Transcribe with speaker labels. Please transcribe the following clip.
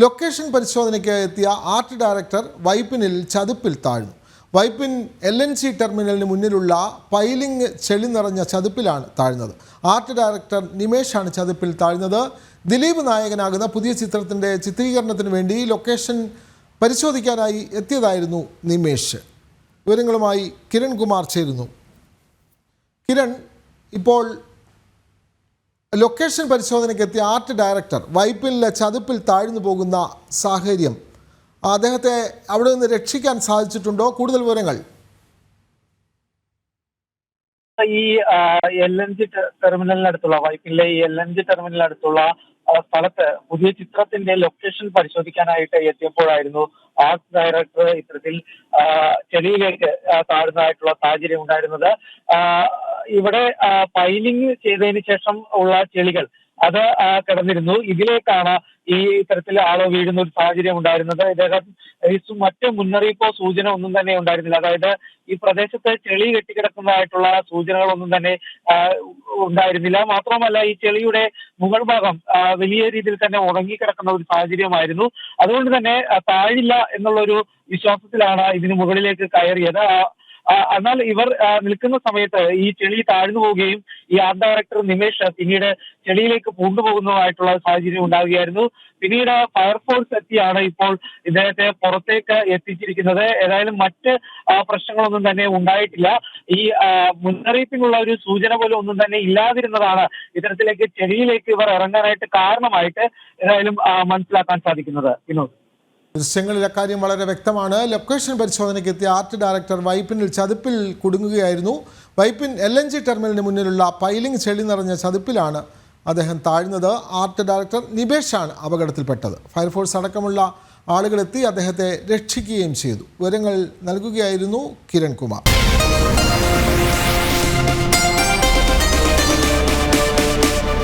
Speaker 1: Location പരിശോധനയ്ക്ക് എത്തിയ art director വൈപ്പിനിൽ ചതുപ്പിൽ താഴ്ന്നു. വൈപ്പിൻ LNG ടെർമിനലിന് മുന്നിലുള്ള പൈലിംഗ് ചെളി നിറഞ്ഞ ചതുപ്പിലാണ് താഴ്ന്നത്. ആർട്ട് ഡയറക്ടർ നിമേഷാണ് ചതുപ്പിൽ താഴ്ന്നത്. ദിലീപ് നായകനാകുന്ന പുതിയ ചിത്രത്തിൻ്റെ ചിത്രീകരണത്തിന് വേണ്ടി ലൊക്കേഷൻ പരിശോധിക്കാനായി എത്തിയതായിരുന്നു നിമേഷ്. വിവരങ്ങളുമായി കിരൺ കുമാർ ചേരുന്നു. കിരൺ, ഇപ്പോൾ ലൊക്കേഷൻ പരിശോധനയ്ക്ക് എത്തിയ ആർട്ട് ഡയറക്ടർ വൈപ്പിനിലെ ചതുപ്പിൽ താഴ്ന്നു പോകുന്ന സാഹചര്യം, അദ്ദേഹത്തെ അവിടെ നിന്ന് രക്ഷിക്കാൻ സാധിച്ചിട്ടുണ്ടോ? കൂടുതൽ വിവരങ്ങൾ.
Speaker 2: ഈ LNG ടെർമിനലിനടുത്തുള്ള വൈപ്പിനിലെ ഈ LNG ടെർമിനലിനടുത്തുള്ള സ്ഥലത്ത് പുതിയ ചിത്രത്തിന്റെ ലൊക്കേഷൻ പരിശോധിക്കാനായിട്ട് എത്തിയപ്പോഴായിരുന്നു ആർട്ട് ഡയറക്ടർ ഇത്തരത്തിൽ ചെളിയിലേക്ക് താഴ്ന്നതായിട്ടുള്ള സാഹചര്യം ഉണ്ടായിരുന്നത്. ഇവിടെ പൈലിംഗ് ചെയ്തതിന് ശേഷം ഉള്ള ചെളികൾ അത് കിടന്നിരുന്നു. ഇതിലേക്കാണ് ഈ ഇത്തരത്തിൽ ആള് വീഴുന്ന ഒരു സാഹചര്യം ഉണ്ടായിരുന്നത്. ഇദ്ദേഹം മറ്റ് മുന്നറിയിപ്പോ സൂചന ഒന്നും തന്നെ ഉണ്ടായിരുന്നില്ല. അതായത് ഈ പ്രദേശത്ത് ചെളി കെട്ടിക്കിടക്കുന്നതായിട്ടുള്ള സൂചനകളൊന്നും തന്നെ ഉണ്ടായിരുന്നില്ല. മാത്രമല്ല ഈ ചെളിയുടെ മുകൾ ഭാഗം വലിയ രീതിയിൽ തന്നെ ഉണങ്ങിക്കിടക്കുന്ന ഒരു സാഹചര്യമായിരുന്നു. അതുകൊണ്ട് തന്നെ താഴില്ല എന്നുള്ളൊരു വിശ്വാസത്തിലാണ് ഇതിന് മുകളിലേക്ക് കയറിയത്. എന്നാൽ ഇവർ നിൽക്കുന്ന സമയത്ത് ഈ ചെളി താഴ്ന്നു പോവുകയും ഈ ആർട്ട് ഡയറക്ടർ നിമേഷ് പിന്നീട് ചെളിയിലേക്ക് പൂണ്ടുപോകുന്നതായിട്ടുള്ള സാഹചര്യം ഉണ്ടാവുകയായിരുന്നു. പിന്നീട് ഫയർഫോഴ്സ് എത്തിയാണ് ഇപ്പോൾ ഇദ്ദേഹത്തെ പുറത്തേക്ക് എത്തിച്ചിരിക്കുന്നത്. ഏതായാലും മറ്റ് പ്രശ്നങ്ങളൊന്നും തന്നെ ഉണ്ടായിട്ടില്ല. ഈ മുന്നറിയിപ്പിനുള്ള ഒരു സൂചന പോലും ഒന്നും തന്നെ ഇല്ലാതിരുന്നതാണ് ഇത്തരത്തിലേക്ക് ചെളിയിലേക്ക് ഇവർ ഇറങ്ങാനായിട്ട് കാരണമായിട്ട് ഏതായാലും മനസ്സിലാക്കാൻ സാധിക്കുന്നത്. വിനോദ്,
Speaker 1: ദൃശ്യങ്ങളിൽ അക്കാര്യം വളരെ വ്യക്തമാണ്. ലൊക്കേഷൻ പരിശോധനയ്ക്ക് എത്തിയ ആർട്ട് ഡയറക്ടർ വൈപ്പിനിൽ ചതുപ്പിൽ കുടുങ്ങുകയായിരുന്നു. വൈപ്പിൻ LNG ടെർമിനലിന് മുന്നിലുള്ള പൈലിംഗ് ചെളി നിറഞ്ഞ ചതുപ്പിലാണ് അദ്ദേഹം താഴ്ന്നത്. ആർട്ട് ഡയറക്ടർ നിമേഷാണ് അപകടത്തിൽപ്പെട്ടത്. ഫയർഫോഴ്സ് അടക്കമുള്ള ആളുകളെത്തി അദ്ദേഹത്തെ രക്ഷിക്കുകയും ചെയ്തു. വിവരങ്ങൾ നൽകുകയായിരുന്നു കിരൺ കുമാർ.